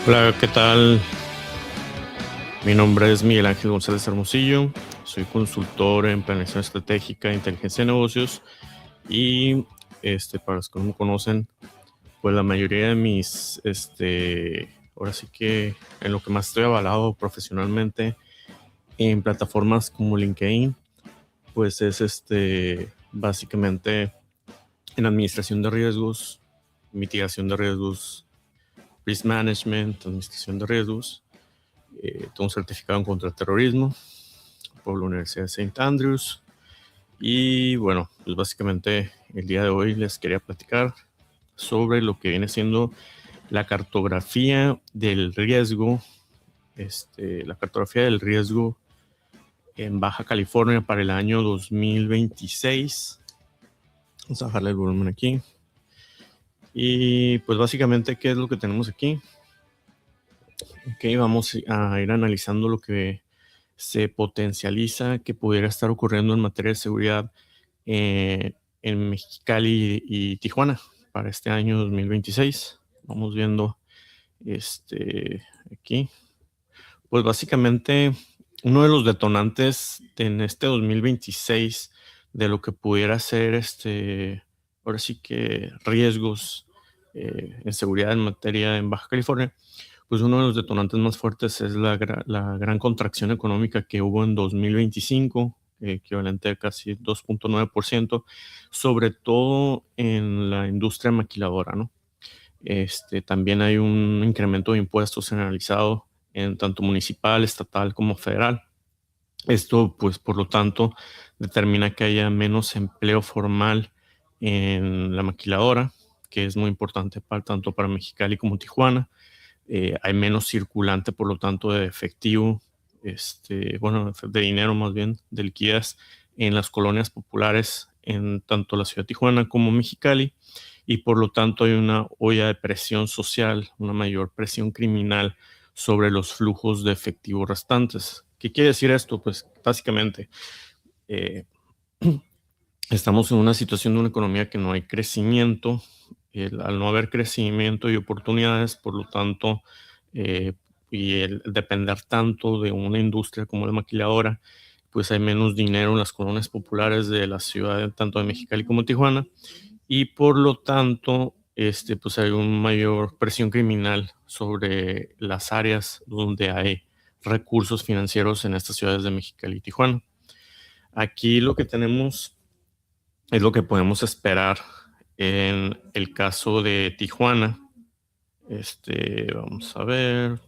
Hola, ¿qué tal? Mi nombre es Miguel Ángel González Hermosillo. Soy consultor en planeación estratégica e inteligencia de negocios y para los que no me conocen, pues la mayoría de mis, ahora sí que en lo que más estoy avalado profesionalmente en plataformas como LinkedIn, pues es básicamente en administración de riesgos, mitigación de riesgos, risk management, administración de riesgos. Tengo un certificado en contraterrorismo por la Universidad de St. Andrews. Y bueno, pues básicamente el día de hoy les quería platicar sobre lo que viene siendo la cartografía del riesgo, la cartografía del riesgo en Baja California para el año 2026. Vamos a bajarle el volumen aquí. Y pues básicamente, ¿qué es lo que tenemos aquí? Ok, vamos a ir analizando lo que se potencializa que pudiera estar ocurriendo en materia de seguridad en Mexicali y Tijuana para este año 2026. Vamos viendo aquí. Pues básicamente uno de los detonantes en este 2026 de lo que pudiera ser ahora sí que riesgos en seguridad en materia en Baja California, pues uno de los detonantes más fuertes es la gran contracción económica que hubo en 2025, equivalente a casi 2.9%, sobre todo en la industria maquiladora, ¿no? También hay un incremento de impuestos generalizado en tanto municipal, estatal como federal. Esto, pues, por lo tanto, determina que haya menos empleo formal en la maquiladora, que es muy importante tanto para Mexicali como Tijuana. Hay menos circulante, por lo tanto, de efectivo, de dinero más bien, de liquidez en las colonias populares en tanto la ciudad de Tijuana como Mexicali, y por lo tanto hay una olla de presión social, una mayor presión criminal sobre los flujos de efectivo restantes. ¿Qué quiere decir esto? Pues básicamente eh, estamos en una situación de una economía que no hay crecimiento. Al no haber crecimiento y oportunidades, por lo tanto, eh, y el depender tanto de una industria como la maquiladora, pues hay menos dinero en las colonias populares de la ciudad, tanto de Mexicali como Tijuana, y por lo tanto, pues hay una mayor presión criminal sobre las áreas donde hay recursos financieros en estas ciudades de Mexicali y Tijuana. Aquí lo que tenemos es lo que podemos esperar en el caso de Tijuana. Vamos a ver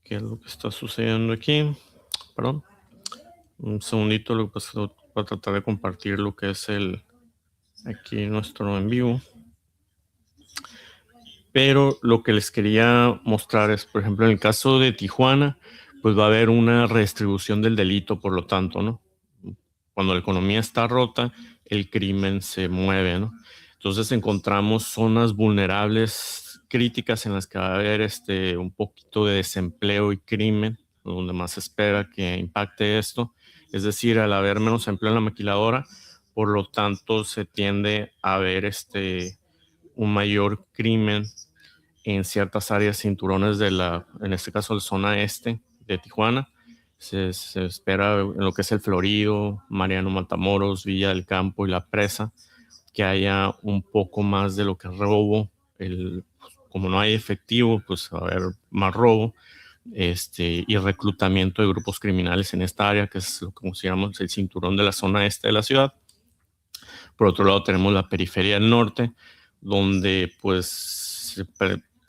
qué es lo que está sucediendo aquí. Perdón, un segundito, lo que pasa, voy a tratar de compartir lo que es aquí nuestro en vivo. Pero lo que les quería mostrar es, por ejemplo, en el caso de Tijuana, pues va a haber una redistribución del delito, por lo tanto, ¿no? Cuando la economía está rota, el crimen se mueve, ¿no? Entonces encontramos zonas vulnerables críticas en las que va a haber un poquito de desempleo y crimen, donde más se espera que impacte esto. Es decir, al haber menos empleo en la maquiladora, por lo tanto se tiende a ver un mayor crimen en ciertas áreas cinturones en este caso, la zona este de Tijuana. Se espera en lo que es el Florido, Mariano Matamoros, Villa del Campo y La Presa, que haya un poco más de lo que es robo. Como no hay efectivo, pues va a haber más robo, y reclutamiento de grupos criminales en esta área, que es lo que consideramos el cinturón de la zona este de la ciudad. Por otro lado, tenemos la periferia del norte, donde pues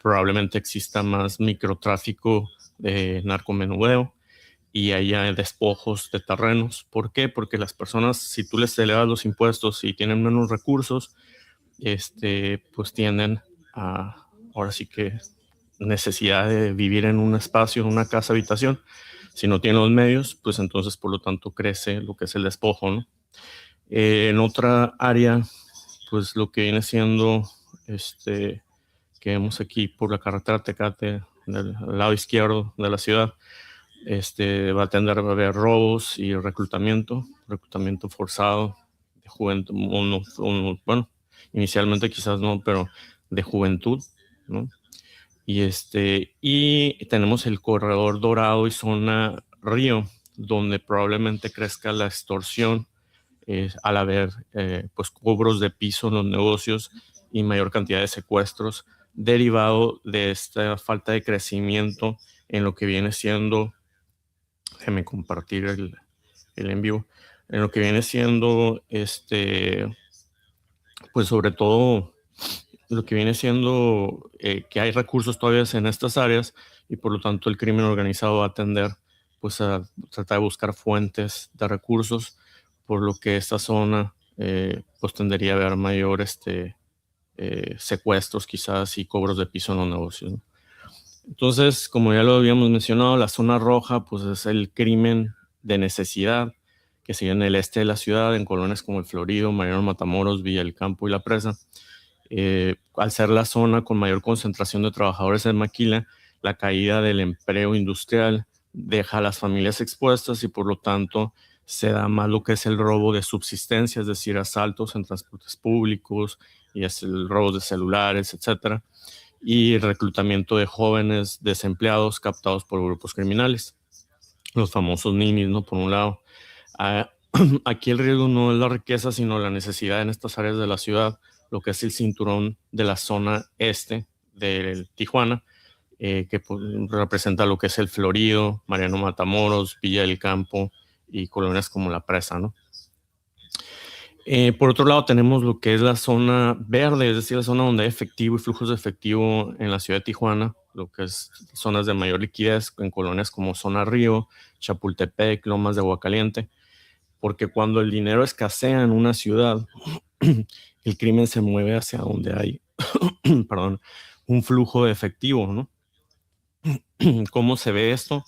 probablemente exista más microtráfico de narcomenudeo y haya despojos de terrenos. ¿Por qué? Porque las personas, si tú les elevas los impuestos y tienen menos recursos, pues tienden a, ahora sí que, necesidad de vivir en un espacio, en una casa habitación. Si no tienen los medios, pues entonces por lo tanto crece lo que es el despojo, ¿no? En otra área, pues lo que viene siendo que vemos aquí por la carretera Tecate, del lado izquierdo de la ciudad, va a tender a haber robos y reclutamiento forzado de juventud. Bueno, inicialmente quizás no, pero de juventud, ¿no? Y tenemos el corredor dorado y zona río, donde probablemente crezca la extorsión al haber pues cobros de piso en los negocios y mayor cantidad de secuestros derivado de esta falta de crecimiento en lo que viene siendo, déjeme compartir el en vivo, en lo que viene siendo pues sobre todo lo que viene siendo que hay recursos todavía en estas áreas y por lo tanto el crimen organizado va a tender pues a tratar de buscar fuentes de recursos, por lo que esta zona pues tendería a haber mayor secuestros quizás y cobros de piso en los negocios, ¿no? Entonces, como ya lo habíamos mencionado, la zona roja pues es el crimen de necesidad que sigue en el este de la ciudad, en colonias como el Florido, Mariano Matamoros, Villa del Campo y La Presa. Al ser la zona con mayor concentración de trabajadores en maquila, la caída del empleo industrial deja a las familias expuestas y por lo tanto se da más lo que es el robo de subsistencia, es decir, asaltos en transportes públicos y es el robo de celulares, etcétera, y reclutamiento de jóvenes desempleados captados por grupos criminales, los famosos ninis, ¿no? Por un lado. Ah, aquí el riesgo no es la riqueza, sino la necesidad en estas áreas de la ciudad, lo que es el cinturón de la zona este de Tijuana, que pues, representa lo que es el Florido, Mariano Matamoros, Villa del Campo y colonias como La Presa, ¿no? Por otro lado, tenemos lo que es la zona verde, es decir, la zona donde hay efectivo y flujos de efectivo en la ciudad de Tijuana, lo que es zonas de mayor liquidez en colonias como Zona Río, Chapultepec, Lomas de Aguacaliente, porque cuando el dinero escasea en una ciudad, el crimen se mueve hacia donde hay, perdón, un flujo de efectivo, ¿no? ¿Cómo se ve esto?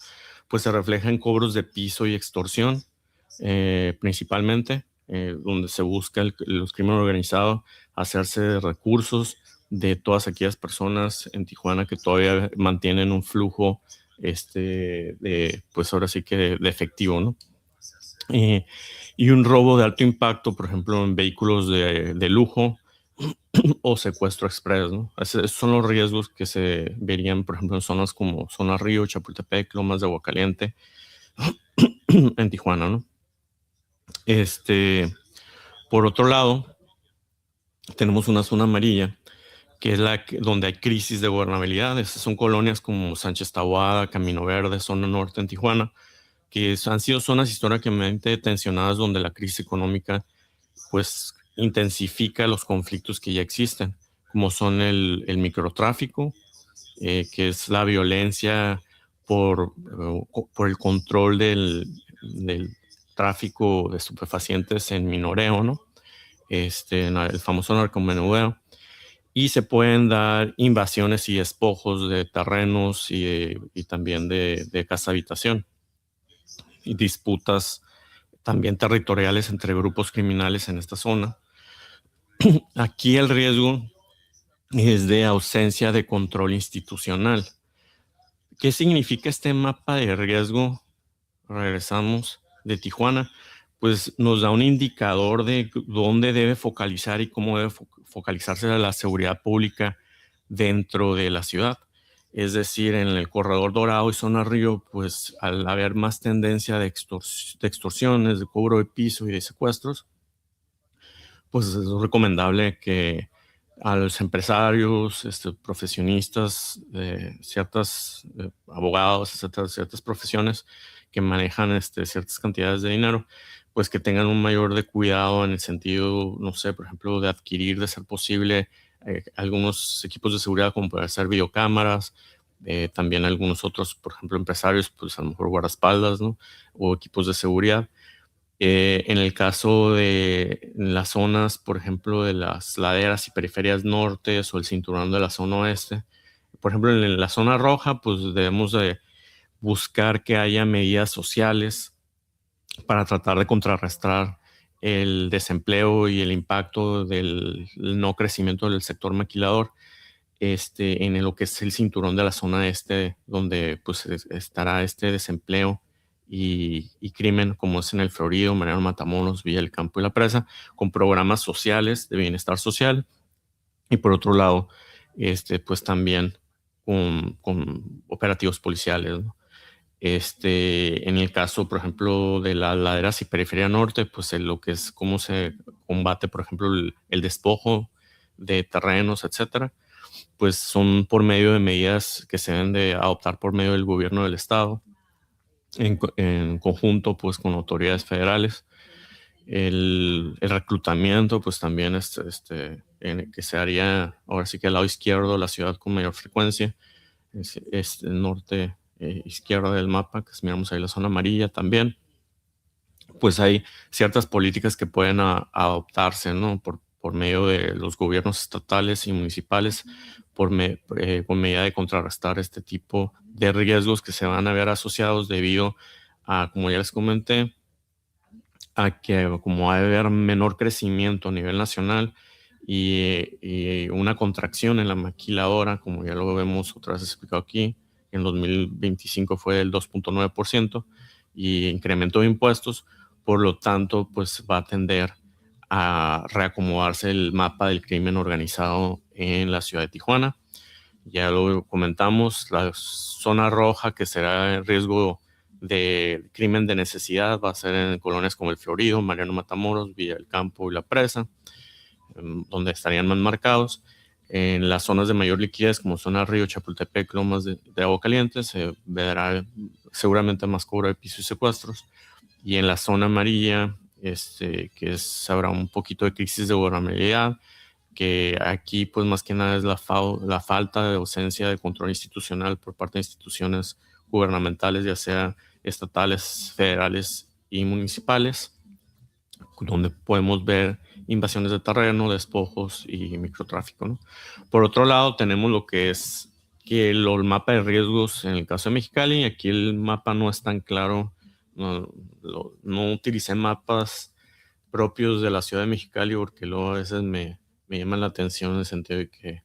Pues se refleja en cobros de piso y extorsión, principalmente, donde se busca los crímenes organizados hacerse de recursos de todas aquellas personas en Tijuana que todavía mantienen un flujo, pues ahora sí que de efectivo, ¿no? Y un robo de alto impacto, por ejemplo, en vehículos de lujo o secuestro express, ¿no? Esos son los riesgos que se verían, por ejemplo, en zonas como Zona Río, Chapultepec, Lomas de Aguacaliente, en Tijuana, ¿no? Por otro lado, tenemos una zona amarilla, que es donde hay crisis de gobernabilidad. Estas son colonias como Sánchez Taboada, Camino Verde, Zona Norte en Tijuana, que han sido zonas históricamente tensionadas donde la crisis económica pues intensifica los conflictos que ya existen, como son el microtráfico, que es la violencia por el control del tráfico de estupefacientes en minoreo, ¿no? El famoso narcomenudeo. Y se pueden dar invasiones y despojos de terrenos y también de casa habitación. Y disputas también territoriales entre grupos criminales en esta zona. Aquí el riesgo es de ausencia de control institucional. ¿Qué significa este mapa de riesgo? Regresamos de Tijuana, pues nos da un indicador de dónde debe focalizar y cómo debe focalizarse la seguridad pública dentro de la ciudad. Es decir, en el corredor dorado y zona río, pues al haber más tendencia de extorsiones, de cobro de piso y de secuestros, pues es recomendable que a los empresarios, profesionistas, ciertas abogados, etcétera, ciertas profesiones que manejan ciertas cantidades de dinero, pues que tengan un mayor de cuidado en el sentido, no sé, por ejemplo, de adquirir, de ser posible, algunos equipos de seguridad como puede ser videocámaras, también algunos otros, por ejemplo, empresarios, pues a lo mejor guardaespaldas, ¿no? O equipos de seguridad. En el caso de las zonas, por ejemplo, de las laderas y periferias nortes o el cinturón de la zona oeste, por ejemplo, en la zona roja, pues debemos de buscar que haya medidas sociales para tratar de contrarrestar el desempleo y el impacto del no crecimiento del sector maquilador, en lo que es el cinturón de la zona este, donde pues estará este desempleo y crimen, como es en el Florido, Mariano Matamoros, Villa del Campo y La Presa, con programas sociales de bienestar social. Y por otro lado, pues también con operativos policiales, ¿no? En el caso, por ejemplo, de las laderas y periferia norte, pues en lo que es cómo se combate, por ejemplo, el despojo de terrenos, etcétera, pues son por medio de medidas que se deben de adoptar por medio del gobierno del estado, en conjunto, pues con autoridades federales. El reclutamiento, pues también que se haría ahora sí que al lado izquierdo de la ciudad con mayor frecuencia, es el norte izquierda del mapa, que si miramos ahí la zona amarilla también, pues hay ciertas políticas que pueden adoptarse, ¿no? Por medio de los gobiernos estatales y municipales, con medida de contrarrestar este tipo de riesgos que se van a ver asociados debido a, como ya les comenté, a que como va a haber menor crecimiento a nivel nacional y una contracción en la maquiladora, como ya lo vemos otra vez explicado aquí, en 2025 fue del 2.9% y incremento de impuestos, por lo tanto, pues va a tender a reacomodarse el mapa del crimen organizado en la ciudad de Tijuana. Ya lo comentamos, la zona roja que será el riesgo de crimen de necesidad va a ser en colonias como el Florido, Mariano Matamoros, Villa del Campo y La Presa, donde estarían más marcados. En las zonas de mayor liquidez, como zona Río, Chapultepec, Lomas de Agua Caliente, se verá seguramente más cobro de piso y secuestros. Y en la zona amarilla, habrá un poquito de crisis de gobernabilidad, que aquí pues más que nada es la falta de ausencia de control institucional por parte de instituciones gubernamentales, ya sea estatales, federales y municipales, donde podemos ver invasiones de terreno, despojos y microtráfico, ¿no? Por otro lado, tenemos lo que es el mapa de riesgos en el caso de Mexicali. Aquí el mapa no es tan claro, no utilicé mapas propios de la ciudad de Mexicali porque luego a veces me llama la atención en el sentido de que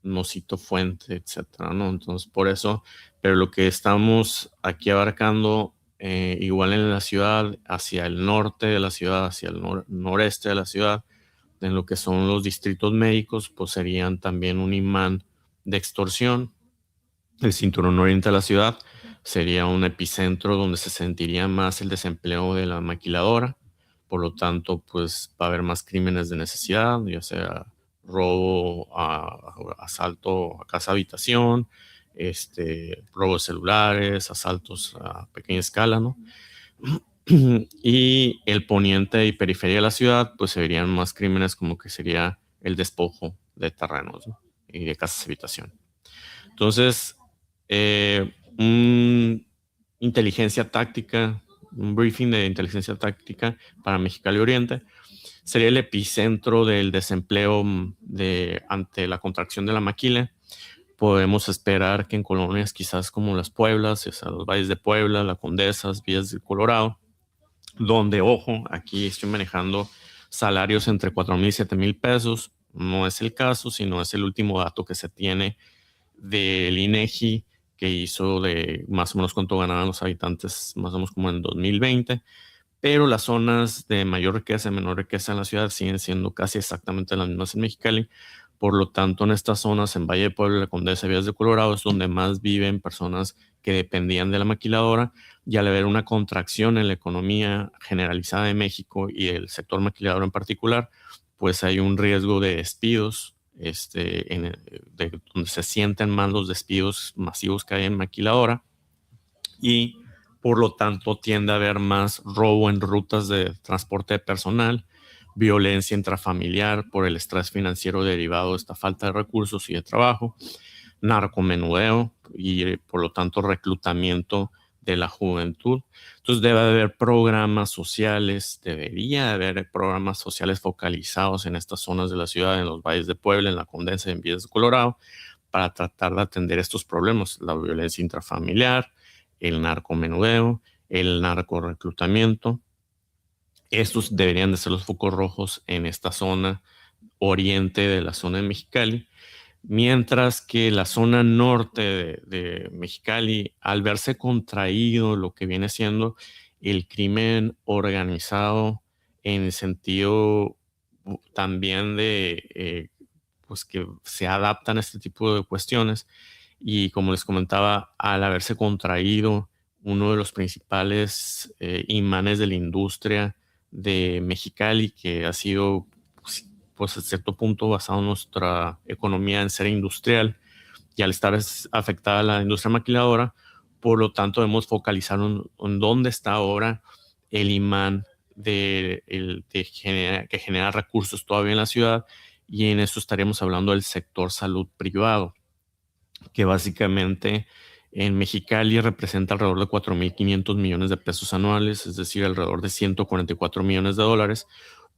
no cito fuente, etcétera, ¿no? Entonces, por eso, pero lo que estamos aquí abarcando, igual en la ciudad, hacia el norte de la ciudad, hacia el noreste de la ciudad, en lo que son los distritos médicos, pues serían también un imán de extorsión. El cinturón oriente de la ciudad sería un epicentro donde se sentiría más el desempleo de la maquiladora. Por lo tanto, pues va a haber más crímenes de necesidad, ya sea robo, asalto a casa habitación, robos celulares, asaltos a pequeña escala, ¿no? Y el poniente y periferia de la ciudad, pues se verían más crímenes como que sería el despojo de terrenos, ¿no? Y de casas habitación. Entonces, inteligencia táctica, un briefing de inteligencia táctica para Mexicali Oriente sería el epicentro del desempleo ante la contracción de la maquila. Podemos esperar que en colonias quizás como las Pueblas, o sea, los valles de Puebla, la Condesas, Villas del Colorado, donde, ojo, aquí estoy manejando salarios entre 4,000 y 7,000 pesos. No es el caso, sino es el último dato que se tiene del INEGI, que hizo de más o menos cuánto ganaban los habitantes, más o menos como en 2020, pero las zonas de mayor riqueza y menor riqueza en la ciudad siguen siendo casi exactamente las mismas en Mexicali. Por lo tanto, en estas zonas, en Valle de Puebla, la Condesa, Vías de Colorado, es donde más viven personas que dependían de la maquiladora, y al haber una contracción en la economía generalizada de México y el sector maquilador en particular, pues hay un riesgo de despidos, donde se sienten más los despidos masivos que hay en maquiladora, y por lo tanto tiende a haber más robo en rutas de transporte de personal, violencia intrafamiliar por el estrés financiero derivado de esta falta de recursos y de trabajo, narcomenudeo y por lo tanto reclutamiento de la juventud. Entonces debe haber programas sociales, debería haber programas sociales focalizados en estas zonas de la ciudad, en los valles de Puebla, en la Condesa, en Villas de Colorado, para tratar de atender estos problemas, la violencia intrafamiliar, el narcomenudeo, el narcorreclutamiento. Estos deberían de ser los focos rojos en esta zona oriente de la zona de Mexicali, mientras que la zona norte de Mexicali, al verse contraído lo que viene siendo el crimen organizado en el sentido también de pues que se adaptan a este tipo de cuestiones. Y como les comentaba, al haberse contraído uno de los principales imanes de la industria de Mexicali, que ha sido, pues a cierto punto, basado en nuestra economía en ser industrial, y al estar afectada la industria maquiladora, por lo tanto debemos focalizar en dónde está ahora el imán que genera recursos todavía en la ciudad, y en eso estaríamos hablando del sector salud privado, que básicamente en Mexicali representa alrededor de 4.500 millones de pesos anuales, es decir, alrededor de 144 millones de dólares,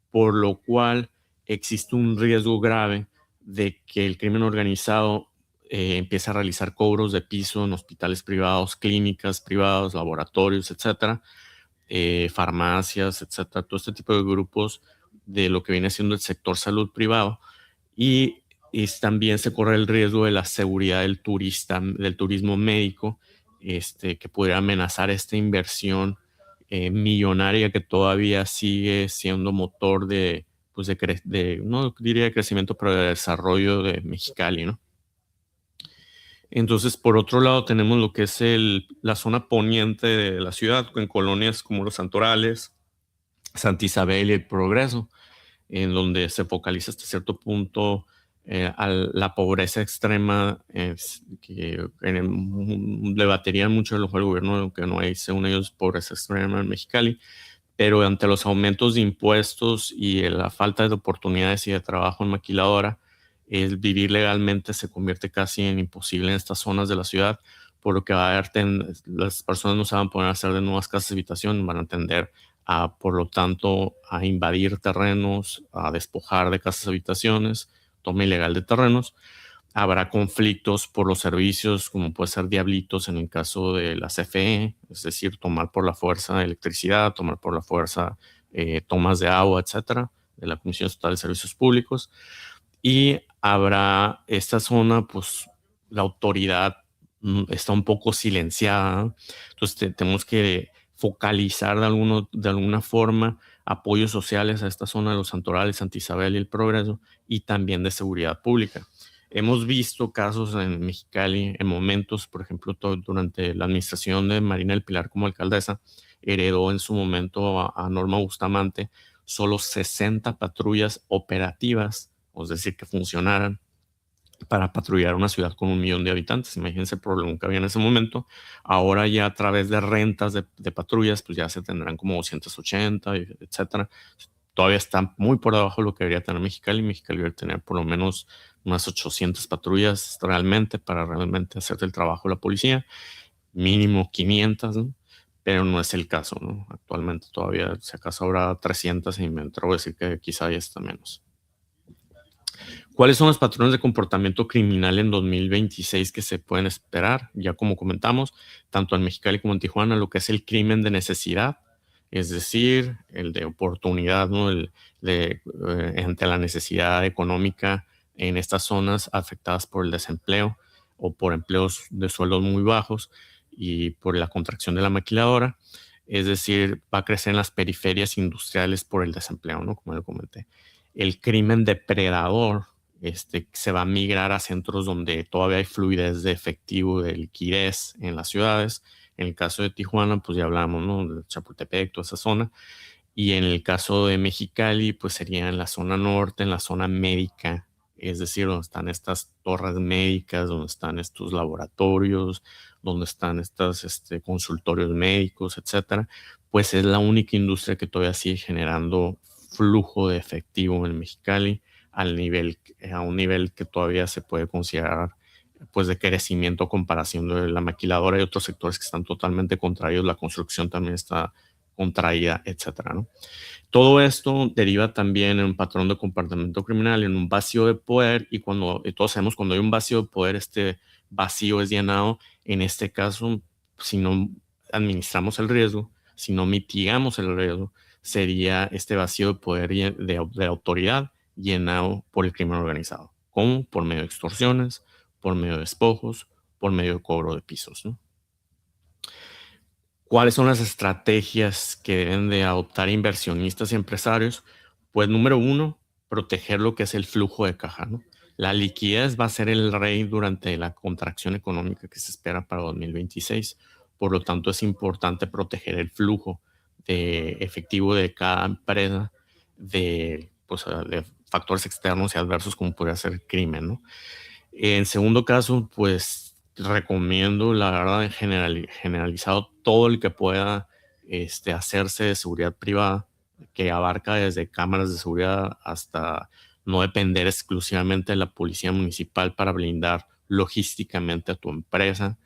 por lo cual existe un riesgo grave de que el crimen organizado empiece a realizar cobros de piso en hospitales privados, clínicas privadas, laboratorios, etcétera, farmacias, etcétera, todo este tipo de grupos de lo que viene siendo el sector salud privado. Y, también se corre el riesgo de la seguridad del turista, del turismo médico, que pudiera amenazar esta inversión millonaria que todavía sigue siendo motor de, pues no diría de crecimiento, pero de desarrollo de Mexicali, ¿no? Entonces, por otro lado, tenemos lo que es la zona poniente de la ciudad, en colonias como Los Santorales, Santa Isabel y El Progreso, en donde se focaliza hasta cierto punto a la pobreza extrema, que debaterían mucho el gobierno, que no hay, según ellos, pobreza extrema en Mexicali, pero ante los aumentos de impuestos y la falta de oportunidades y de trabajo en maquiladora, el vivir legalmente se convierte casi en imposible en estas zonas de la ciudad, por lo que las personas no se van a poder hacer de nuevas casas de habitación, van a tender por lo tanto, a invadir terrenos, a despojar de casas de habitaciones, toma ilegal de terrenos. Habrá conflictos por los servicios, como puede ser diablitos en el caso de la CFE, es decir, tomar por la fuerza electricidad, tomar por la fuerza tomas de agua, etcétera, de la Comisión Estatal de Servicios Públicos. Y habrá esta zona, pues la autoridad está un poco silenciada, ¿no? Entonces tenemos que focalizar de alguna forma apoyos sociales a esta zona de Los Santorales, Santa Isabel y El Progreso, y también de seguridad pública. Hemos visto casos en Mexicali en momentos, por ejemplo, durante la administración de Marina del Pilar como alcaldesa, heredó en su momento a Norma Bustamante solo 60 patrullas operativas, es decir, que funcionaran para patrullar una ciudad con 1 millón de habitantes. Imagínense el problema que había en ese momento. Ahora ya a través de rentas de patrullas, pues ya se tendrán como 280, etcétera. Todavía está muy por debajo de lo que debería tener Mexicali. Mexicali debería tener por lo menos unas 800 patrullas realmente para realmente hacer el trabajo de la policía. Mínimo 500, ¿no? Pero no es el caso, ¿no? Actualmente todavía, si acaso habrá 300, y me atrevo a decir que quizá ya está menos. ¿Cuáles son los patrones de comportamiento criminal en 2026 que se pueden esperar? Ya como comentamos, tanto en Mexicali como en Tijuana, lo que es el crimen de necesidad, es decir, el de oportunidad, ¿no? Ante la necesidad económica en estas zonas afectadas por el desempleo o por empleos de sueldos muy bajos y por la contracción de la maquiladora. Es decir, va a crecer en las periferias industriales por el desempleo, ¿no? Como lo comenté. El crimen depredador, se va a migrar a centros donde todavía hay fluidez de efectivo, de liquidez en las ciudades. En el caso de Tijuana, pues ya hablamos, ¿no? De Chapultepec, toda esa zona. Y en el caso de Mexicali, pues sería en la zona norte, en la zona médica, es decir, donde están estas torres médicas, donde están estos laboratorios, donde están estos consultorios médicos, etcétera. Pues es la única industria que todavía sigue generando flujo de efectivo en Mexicali a un nivel que todavía se puede considerar pues de crecimiento a comparación de la maquiladora y otros sectores que están totalmente contraídos. La construcción también está contraída, etcétera, ¿no? Todo esto deriva también en un patrón de comportamiento criminal, en un vacío de poder, y todos sabemos cuando hay un vacío de poder, este vacío es llenado. En este caso, si no administramos el riesgo, si no mitigamos el riesgo, sería este vacío de poder de autoridad llenado por el crimen organizado. ¿Cómo? Por medio de extorsiones, por medio de despojos, por medio de cobro de pisos, ¿no? ¿Cuáles son las estrategias que deben de adoptar inversionistas y empresarios? Pues número uno, proteger lo que es el flujo de caja, ¿no? La liquidez va a ser el rey durante la contracción económica que se espera para 2026. Por lo tanto, es importante proteger el flujo de efectivo de cada empresa de, pues, de factores externos y adversos como podría ser el crimen, ¿no? En segundo caso, pues recomiendo, la verdad, en generalizado todo el que pueda hacerse de seguridad privada, que abarca desde cámaras de seguridad hasta no depender exclusivamente de la policía municipal para blindar logísticamente a tu empresa,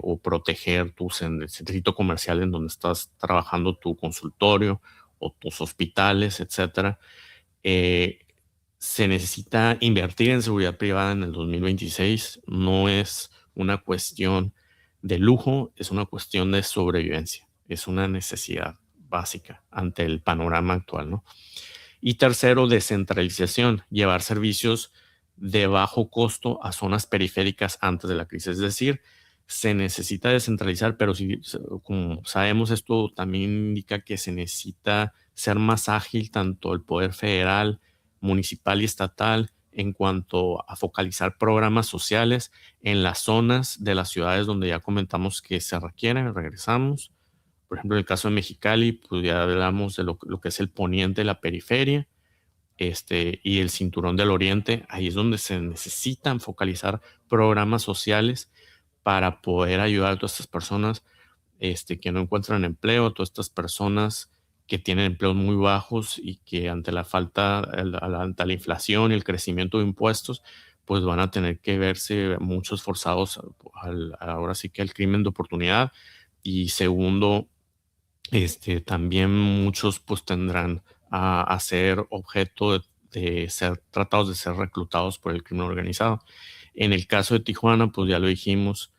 o proteger en el centrito comercial en donde estás trabajando tu consultorio o tus hospitales, etcétera. Eh, Se necesita invertir en seguridad privada en el 2026. No es una cuestión de lujo, es una cuestión de sobrevivencia. Es una necesidad básica ante el panorama actual, ¿no? Y tercero, descentralización, llevar servicios de bajo costo a zonas periféricas antes de la crisis. Es decir, se necesita descentralizar, pero si, como sabemos, esto también indica que se necesita ser más ágil tanto el poder federal, municipal y estatal en cuanto a focalizar programas sociales en las zonas de las ciudades donde ya comentamos que se requieren. Regresamos. Por ejemplo, en el caso de Mexicali, pues ya hablamos de lo que es el poniente, la periferia, y el cinturón del oriente. Ahí es donde se necesitan focalizar programas sociales para poder ayudar a todas estas personas que no encuentran empleo, todas estas personas que tienen empleos muy bajos y que ante la falta, ante la inflación y el crecimiento de impuestos, pues van a tener que verse muchos forzados ahora sí que al crimen de oportunidad. Y segundo, también muchos pues tendrán a ser objeto de ser tratados de ser reclutados por el crimen organizado. En el caso de Tijuana, pues ya lo dijimos,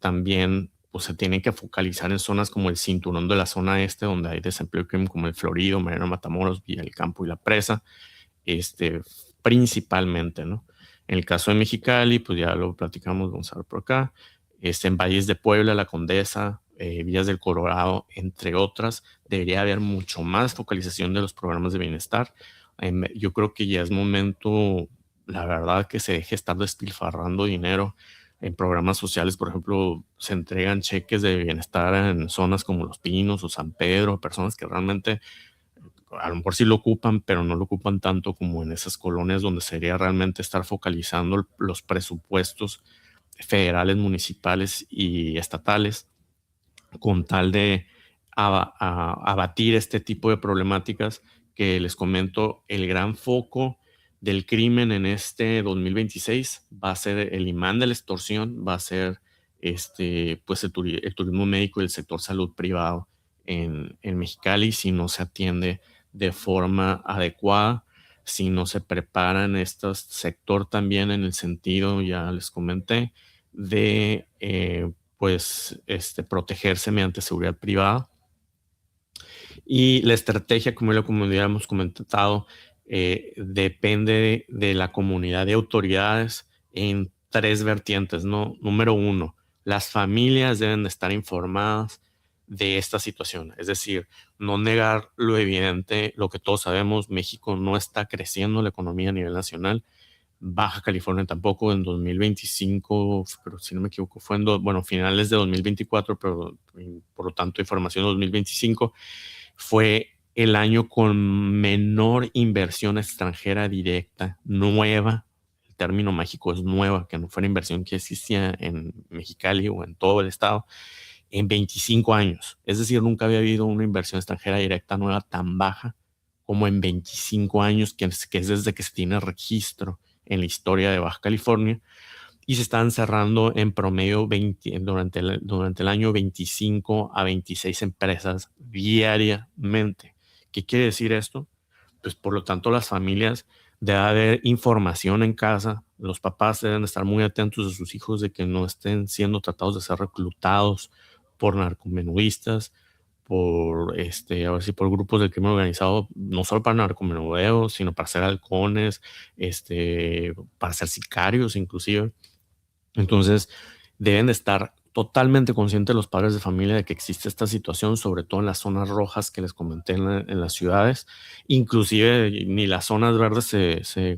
también pues se tienen que focalizar en zonas como el cinturón de la zona este, donde hay desempleo y crimen, como el Florido, Mariano Matamoros, Villa del Campo y La Presa, este, principalmente, ¿no? En el caso de Mexicali, pues ya lo platicamos, vamos a ver por acá, en Valles de Puebla, La Condesa, Villas del Colorado, entre otras, debería haber mucho más focalización de los programas de bienestar. Yo creo que ya es momento, la verdad, que se deje estar despilfarrando dinero en programas sociales. Por ejemplo, se entregan cheques de bienestar en zonas como Los Pinos o San Pedro, a personas que realmente a lo mejor sí lo ocupan, pero no lo ocupan tanto como en esas colonias donde sería realmente estar focalizando los presupuestos federales, municipales y estatales con tal de abatir este tipo de problemáticas que les comento. El gran foco del crimen en este 2026 va a ser el imán de la extorsión, va a ser pues el turismo médico y el sector salud privado en Mexicali si no se atiende de forma adecuada, si no se prepara en este sector también en el sentido, ya les comenté, de pues protegerse mediante seguridad privada. Y la estrategia, como ya hemos comentado, depende de la comunidad de autoridades en tres vertientes, ¿no? Número uno, las familias deben de estar informadas de esta situación, es decir, no negar lo evidente, lo que todos sabemos. México no está creciendo la economía a nivel nacional. Baja California tampoco. En 2025, pero si no me equivoco, fue bueno, finales de 2024, pero por lo tanto información de 2025, fue el año con menor inversión extranjera directa, nueva. El término mágico es nueva, que no fuera inversión que existía en Mexicali o en todo el estado en 25 años. Es decir, nunca había habido una inversión extranjera directa nueva tan baja como en 25 años, que es desde que se tiene registro en la historia de Baja California. Y se están cerrando en promedio durante el año 25 a 26 empresas diariamente. ¿Qué quiere decir esto? Pues por lo tanto las familias, debe haber información en casa, los papás deben estar muy atentos a sus hijos de que no estén siendo tratados de ser reclutados por narcomenudistas, a ver si por grupos del crimen organizado, no solo para narcomenudeo, sino para ser halcones, para ser sicarios inclusive. Entonces, deben de estar totalmente conscientes los padres de familia de que existe esta situación, sobre todo en las zonas rojas que les comenté en las ciudades. Inclusive ni las zonas verdes se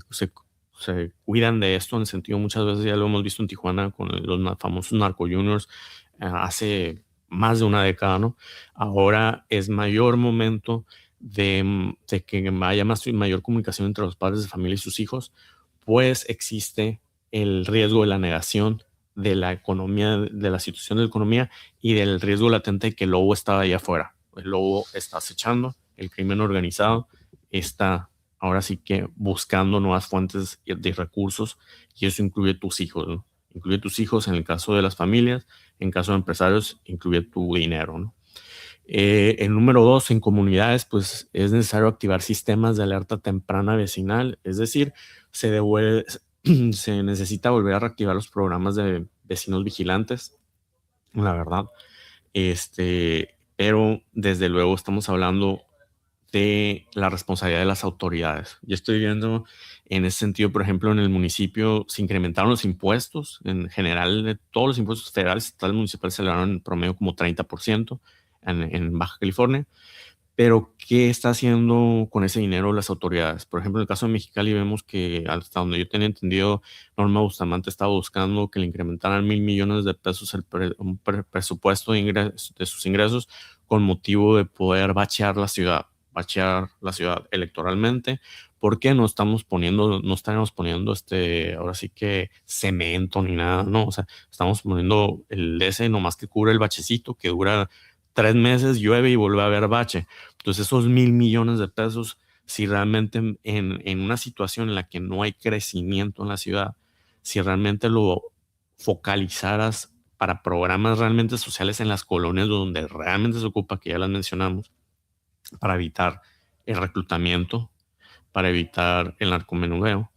cuidan de esto, en el sentido, muchas veces ya lo hemos visto en Tijuana con los famosos narco juniors, hace más de una década, ¿no? Ahora es mayor momento de que haya mayor comunicación entre los padres de familia y sus hijos, pues existe el riesgo de la negación de la economía, de la situación de la economía y del riesgo latente de que el lobo estaba allá afuera. El lobo está acechando, el crimen organizado está ahora sí que buscando nuevas fuentes de recursos, y eso incluye tus hijos, ¿no? Incluye tus hijos en el caso de las familias, en caso de empresarios, incluye tu dinero, ¿no? El número dos, en comunidades, pues es necesario activar sistemas de alerta temprana vecinal, es decir, se necesita volver a reactivar los programas de vecinos vigilantes, la verdad. Pero desde luego estamos hablando de la responsabilidad de las autoridades. Yo estoy viendo en ese sentido, por ejemplo, en el municipio se incrementaron los impuestos, en general, de todos los impuestos federales, estatales, municipales se elevaron en promedio como 30% en Baja California. Pero, ¿qué está haciendo con ese dinero las autoridades? Por ejemplo, en el caso de Mexicali vemos que, hasta donde yo tenía entendido, Norma Bustamante estaba buscando que le incrementaran 1,000 millones de pesos un presupuesto de sus ingresos, con motivo de poder bachear la ciudad electoralmente. ¿Por qué no estamos poniendo ahora sí que cemento ni nada, no? O sea, estamos poniendo el ese nomás que cubre el bachecito, que dura 3 meses, llueve y vuelve a haber bache. Entonces, esos 1,000 millones de pesos, si realmente en una situación en la que no hay crecimiento en la ciudad, si realmente lo focalizaras para programas realmente sociales en las colonias donde realmente se ocupa, que ya las mencionamos, para evitar el reclutamiento, para evitar el narcomenudeo,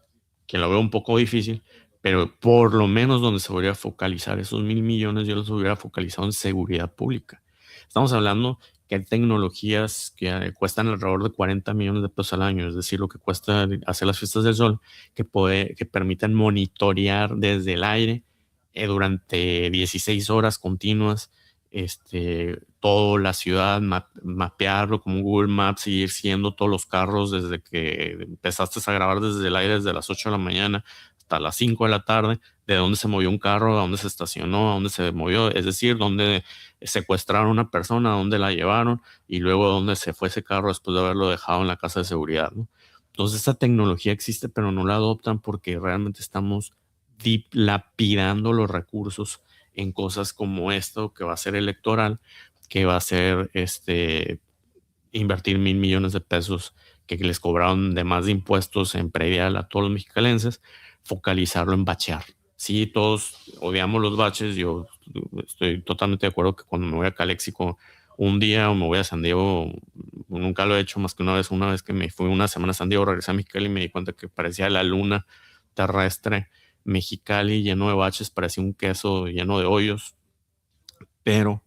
que lo veo un poco difícil, pero por lo menos donde se podría focalizar esos 1,000 millones, yo los hubiera focalizado en seguridad pública. Estamos hablando que hay tecnologías que cuestan alrededor de 40 millones de pesos al año, es decir, lo que cuesta hacer las fiestas del sol, que permiten monitorear desde el aire durante 16 horas continuas, toda la ciudad, mapearlo como Google Maps y ir siguiendo todos los carros desde que empezaste a grabar desde el aire, desde las 8 de la mañana hasta las 5 de la tarde, de dónde se movió un carro, a dónde se estacionó, a dónde se movió, es decir, dónde secuestraron a una persona, a dónde la llevaron y luego a dónde se fue ese carro después de haberlo dejado en la casa de seguridad, ¿no? Entonces, esta tecnología existe, pero no la adoptan porque realmente estamos dilapidando los recursos en cosas como esto, que va a ser electoral, que va a ser invertir 1,000 millones de pesos que les cobraron de más de impuestos en predial a todos los mexicalenses, focalizarlo en bachear. Sí, todos odiamos los baches. Yo estoy totalmente de acuerdo que cuando me voy a Caléxico un día o me voy a San Diego, nunca lo he hecho más que una vez que me fui una semana a San Diego, regresé a Mexicali y me di cuenta que parecía la luna terrestre. Mexicali lleno de baches, parecía un queso lleno de hoyos, pero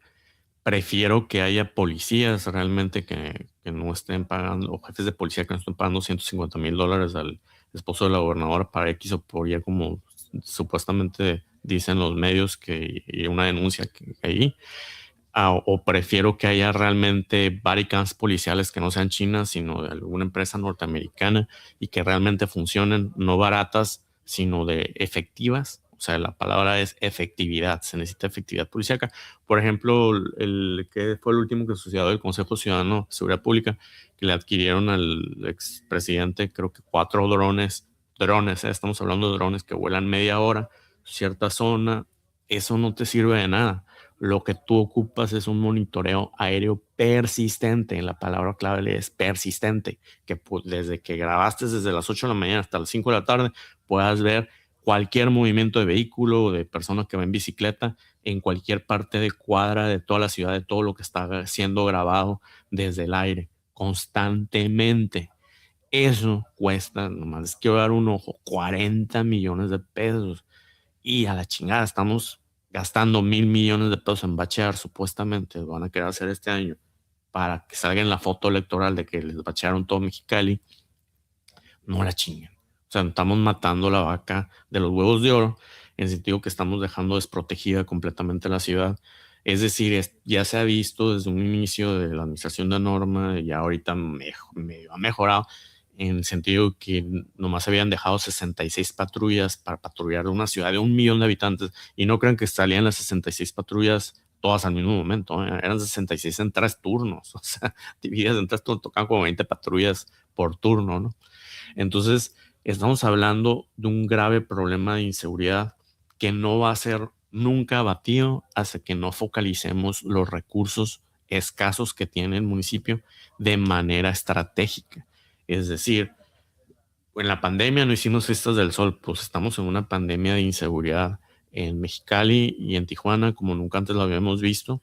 prefiero que haya policías realmente que no estén pagando, o jefes de policía que no estén pagando $150,000 al esposo de la gobernadora para X o por Y, como supuestamente dicen los medios, y una denuncia que ahí. O prefiero que haya realmente bodycams policiales que no sean chinas, sino de alguna empresa norteamericana y que realmente funcionen, no baratas, sino de efectivas. O sea, la palabra es efectividad, se necesita efectividad policíaca. Por ejemplo, que fue el último que sucedió del Consejo Ciudadano de Seguridad Pública, que le adquirieron al expresidente, creo que 4 drones, estamos hablando de drones que vuelan media hora, cierta zona. Eso no te sirve de nada. Lo que tú ocupas es un monitoreo aéreo persistente. La palabra clave es persistente, que pues, desde que grabaste desde las 8 de la mañana hasta las 5 de la tarde, puedas ver cualquier movimiento de vehículo o de persona que va en bicicleta en cualquier parte de cuadra de toda la ciudad, de todo lo que está siendo grabado desde el aire constantemente. Eso cuesta, nomás quiero dar un ojo, 40 millones de pesos. Y a la chingada, estamos gastando 1,000 millones de pesos en bachear, supuestamente van a querer hacer este año, para que salga en la foto electoral de que les bachearon todo Mexicali. No la chinguen. O sea, estamos matando la vaca de los huevos de oro. en el sentido que estamos dejando desprotegida completamente la ciudad. Es decir, ya se ha visto desde un inicio de la administración de Norma, y ahorita medio ha mejorado, en el sentido que nomás habían dejado 66 patrullas para patrullar una ciudad de 1 millón de habitantes, y no crean que salían las 66 patrullas todas al mismo momento, eran 66 en 3 turnos, o sea, divididas en 3 turnos, tocaban como 20 patrullas por turno, ¿no? Entonces, estamos hablando de un grave problema de inseguridad que no va a ser nunca abatido hasta que no focalicemos los recursos escasos que tiene el municipio de manera estratégica. Es decir, en la pandemia no hicimos fiestas del sol, pues estamos en una pandemia de inseguridad en Mexicali y en Tijuana como nunca antes lo habíamos visto,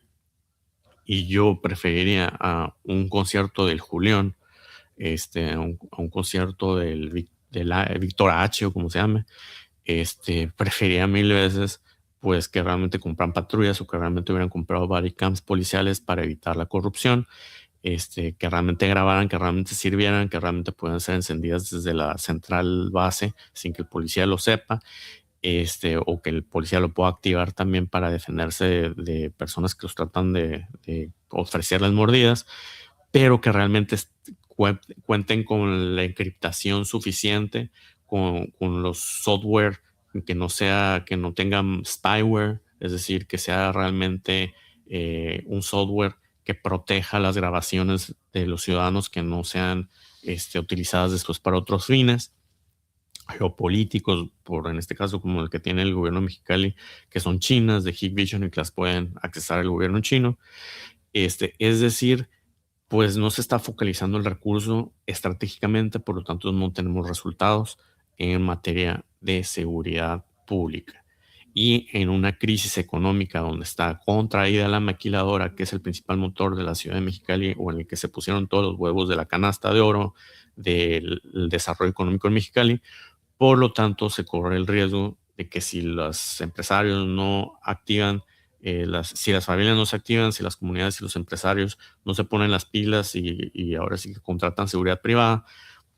y yo preferiría a un concierto del Julián, a un concierto de la Víctor H o como se llame, preferiría mil veces pues que realmente compran patrullas o que realmente hubieran comprado body cams policiales para evitar la corrupción, que realmente grabaran, que realmente sirvieran, que realmente puedan ser encendidas desde la central base sin que el policía lo sepa, o que el policía lo pueda activar también para defenderse de personas que los tratan de ofrecerles mordidas, pero que realmente cuenten con la encriptación suficiente, con los software que no tengan spyware, es decir, que sea realmente un software que proteja las grabaciones de los ciudadanos, que no sean utilizadas después para otros fines geopolíticos, en este caso como el que tiene el gobierno de Mexicali, que son chinas de Hikvision y que las pueden accesar el gobierno chino. Es decir, pues no se está focalizando el recurso estratégicamente, por lo tanto no tenemos resultados en materia de seguridad pública. Y en una crisis económica donde está contraída la maquiladora, que es el principal motor de la ciudad de Mexicali, o en el que se pusieron todos los huevos de la canasta de oro del desarrollo económico en Mexicali, por lo tanto se corre el riesgo de que si los empresarios no activan, si las familias no se activan, si las comunidades y los empresarios no se ponen las pilas y ahora sí que contratan seguridad privada,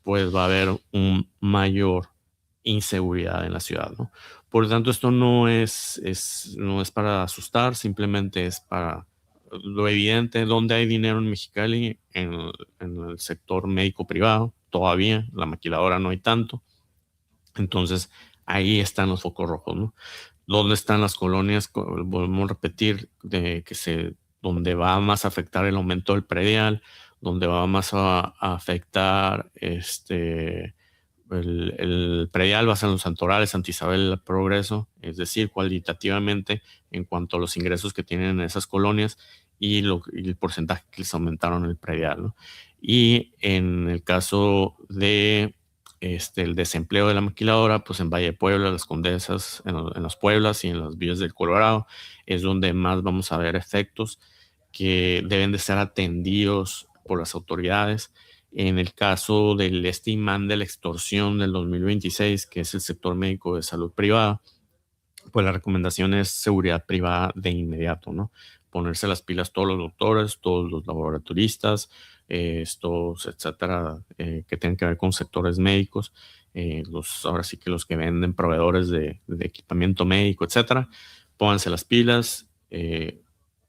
pues va a haber un mayor inseguridad en la ciudad, ¿no? Por lo tanto, esto no es para asustar, simplemente es para lo evidente. Donde hay dinero en Mexicali, en el sector médico privado, todavía, la maquiladora no hay tanto. Entonces, ahí están los focos rojos, ¿no? ¿Dónde están las colonias? Volvemos a repetir, donde va más a afectar el aumento del predial, donde va más a afectar el predial, va a ser en los Santorales, Santa Isabel, Progreso, es decir, cualitativamente en cuanto a los ingresos que tienen en esas colonias y el porcentaje que les aumentaron el predial, ¿no? Y en el caso de el desempleo de la maquiladora, pues en Valle de Puebla, las Condesas, en las Pueblas y en las Villas del Colorado, es donde más vamos a ver efectos que deben de ser atendidos por las autoridades. En el caso del imán de la extorsión del 2026, que es el sector médico de salud privada, pues la recomendación es seguridad privada de inmediato, ¿no? Ponerse las pilas todos los doctores, todos los laboratoristas, estos, etcétera, que tienen que ver con sectores médicos, ahora sí que los que venden proveedores de equipamiento médico, etcétera, pónganse las pilas,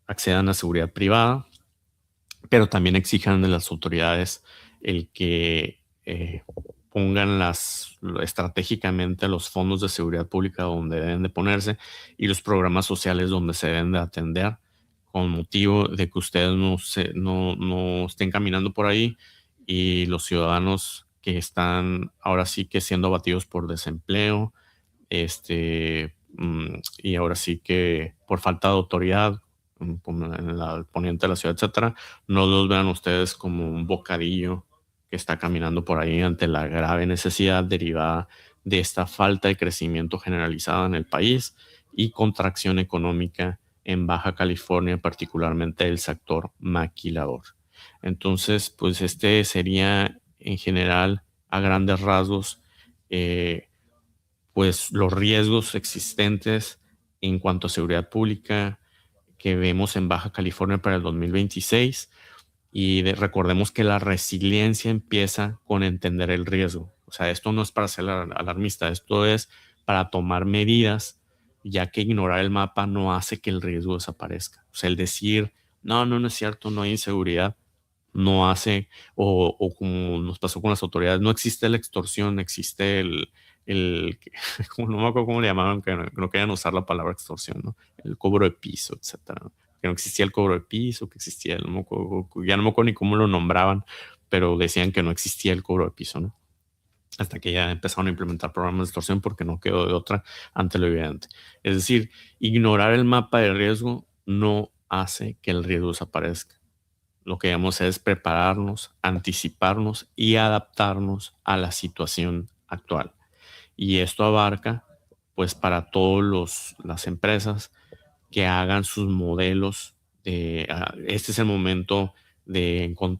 accedan a seguridad privada, pero también exijan de las autoridades el que pongan estratégicamente los fondos de seguridad pública donde deben de ponerse y los programas sociales donde se deben de atender, con motivo de que ustedes no estén caminando por ahí y los ciudadanos que están ahora sí que siendo abatidos por desempleo, y ahora sí que por falta de autoridad, en el poniente de la ciudad, etcétera, no los vean ustedes como un bocadillo que está caminando por ahí ante la grave necesidad derivada de esta falta de crecimiento generalizada en el país y contracción económica en Baja California, particularmente el sector maquilador. Entonces, pues este sería en general, a grandes rasgos, pues los riesgos existentes en cuanto a seguridad pública que vemos en Baja California para el 2026. Y recordemos que la resiliencia empieza con entender el riesgo. O sea, esto no es para ser alarmista, esto es para tomar medidas ya que ignorar el mapa no hace que el riesgo desaparezca. O sea, el decir, no, no, no es cierto, no hay inseguridad, no hace, o como nos pasó con las autoridades, no existe la extorsión, existe el como no me acuerdo cómo le llamaban, que no querían usar la palabra extorsión, ¿no? El cobro de piso, etcétera, ¿no? Que no existía el cobro de piso, que existía, no me acuerdo, ya no me acuerdo ni cómo lo nombraban, pero decían que no existía el cobro de piso, ¿no? Hasta que ya empezaron a implementar programas de extorsión porque no quedó de otra ante lo evidente. Es decir, ignorar el mapa de riesgo no hace que el riesgo desaparezca. Lo que debemos es prepararnos, anticiparnos y adaptarnos a la situación actual. Y esto abarca, pues, para todas las empresas que hagan sus modelos. Este es el momento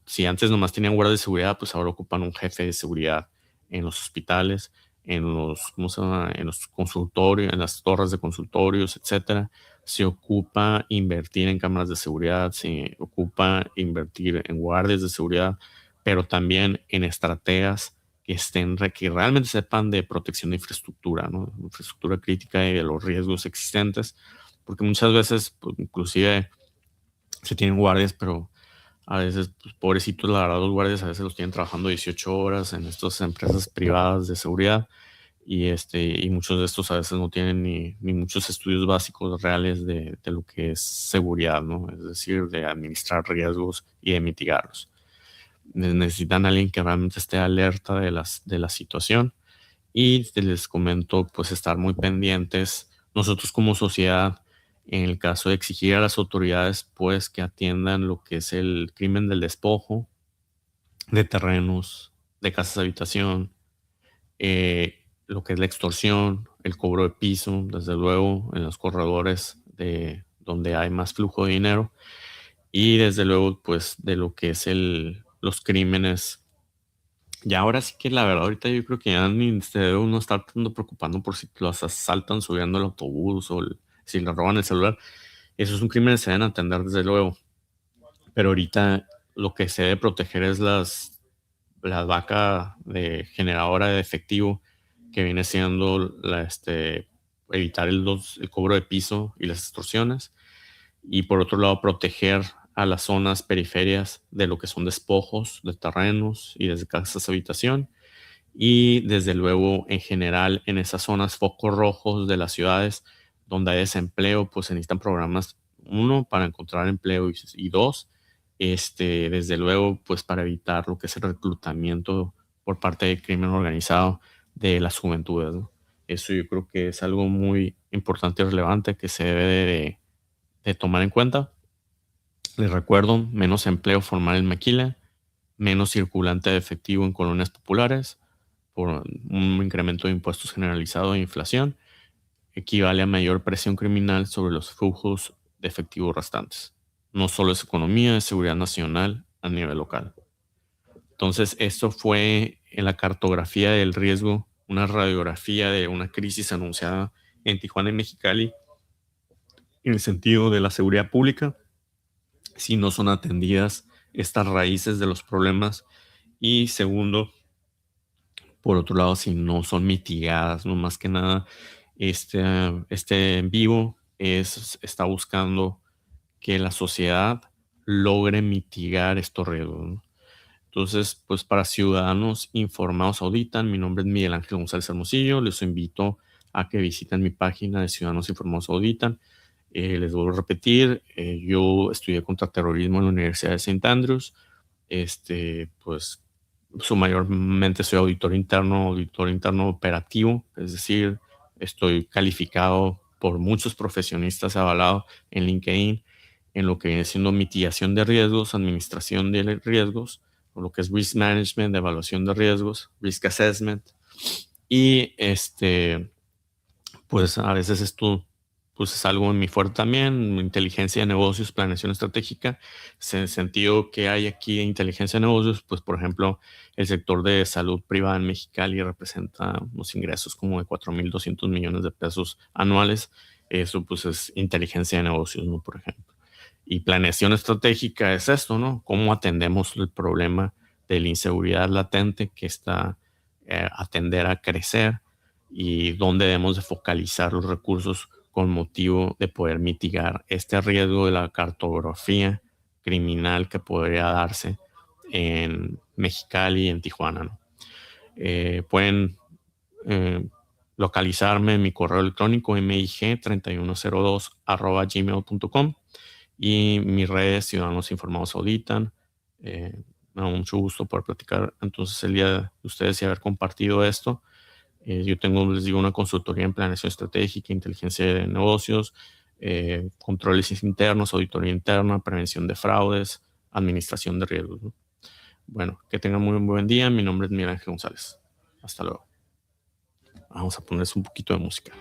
si antes nomás tenían guardia de seguridad, pues ahora ocupan un jefe de seguridad en los hospitales, ¿cómo se llama? En los consultorios, en las torres de consultorios, etcétera. Se ocupa invertir en cámaras de seguridad, se ocupa invertir en guardias de seguridad, pero también en estrategas que realmente sepan de protección de infraestructura, ¿no? Infraestructura crítica y de los riesgos existentes, porque muchas veces, pues, inclusive se tienen guardias, pero a veces, pues, pobrecitos, la verdad, los guardias a veces los tienen trabajando 18 horas en estas empresas privadas de seguridad y muchos de estos a veces no tienen ni muchos estudios básicos reales de lo que es seguridad, ¿no? Es decir, de administrar riesgos y de mitigarlos. Necesitan a alguien que realmente esté alerta de la situación y les comento, pues estar muy pendientes nosotros como sociedad en el caso de exigir a las autoridades, pues que atiendan lo que es el crimen del despojo de terrenos, de casas de habitación, lo que es la extorsión, el cobro de piso, desde luego en los corredores de donde hay más flujo de dinero y desde luego pues de lo que es los crímenes. Y ahora sí que la verdad, ahorita yo creo que ya ni se debe uno estar tanto preocupando por si los asaltan subiendo al autobús o si le roban el celular. Eso es un crimen que se deben atender desde luego. Pero ahorita lo que se debe proteger es la vaca generadora de efectivo, que viene siendo evitar el cobro de piso y las extorsiones. Y por otro lado, proteger a las zonas periferias de lo que son despojos de terrenos y desde casas de habitación y desde luego en general en esas zonas focos rojos de las ciudades donde hay desempleo, pues se necesitan programas, uno, para encontrar empleo y dos, desde luego, pues para evitar lo que es el reclutamiento por parte del crimen organizado de las juventudes, ¿no? Eso yo creo que es algo muy importante y relevante que se debe de tomar en cuenta. Les recuerdo, menos empleo formal en Maquila, menos circulante de efectivo en colonias populares, por un incremento de impuestos generalizado e inflación, equivale a mayor presión criminal sobre los flujos de efectivo restantes. No solo es economía, es seguridad nacional a nivel local. Entonces, esto fue en la cartografía del riesgo, una radiografía de una crisis anunciada en Tijuana y Mexicali en el sentido de la seguridad pública, si no son atendidas estas raíces de los problemas. Y segundo, por otro lado, si no son mitigadas, no más que nada, este en vivo está buscando que la sociedad logre mitigar estos riesgos, ¿no? Entonces, pues para ciudadanos informados auditan, mi nombre es Miguel Ángel González Hermosillo, les invito a que visiten mi página de Ciudadanos Informados Auditan. Les vuelvo a repetir, yo estudié contraterrorismo en la Universidad de St. Andrews, pues mayormente soy auditor interno operativo, es decir, estoy calificado por muchos profesionistas avalado en LinkedIn en lo que viene siendo mitigación de riesgos, administración de riesgos, o lo que es risk management, evaluación de riesgos, risk assessment. Y pues a veces esto pues es algo en mi fuerte también, inteligencia de negocios, planeación estratégica. En el sentido que hay aquí de inteligencia de negocios, pues por ejemplo, el sector de salud privada en Mexicali representa unos ingresos como de 4,200 millones de pesos anuales. Eso pues es inteligencia de negocios, ¿no? Por ejemplo. Y planeación estratégica es esto, ¿no? Cómo atendemos el problema de la inseguridad latente que está a tender a crecer y dónde debemos de focalizar los recursos con motivo de poder mitigar este riesgo de la cartografía criminal que podría darse en Mexicali y en Tijuana, ¿no? Pueden eh, localizarme en mi correo electrónico mig3102@gmail.com y mis redes Ciudadanos Informados Auditan. Me da mucho gusto poder platicar entonces el día de ustedes y haber compartido esto. Yo tengo, les digo, una consultoría en planeación estratégica, inteligencia de negocios, controles internos, auditoría interna, prevención de fraudes, administración de riesgos, ¿no? Bueno, que tengan muy buen día. Mi nombre es Miguel Ángel González. Hasta luego. Vamos a ponerles un poquito de música.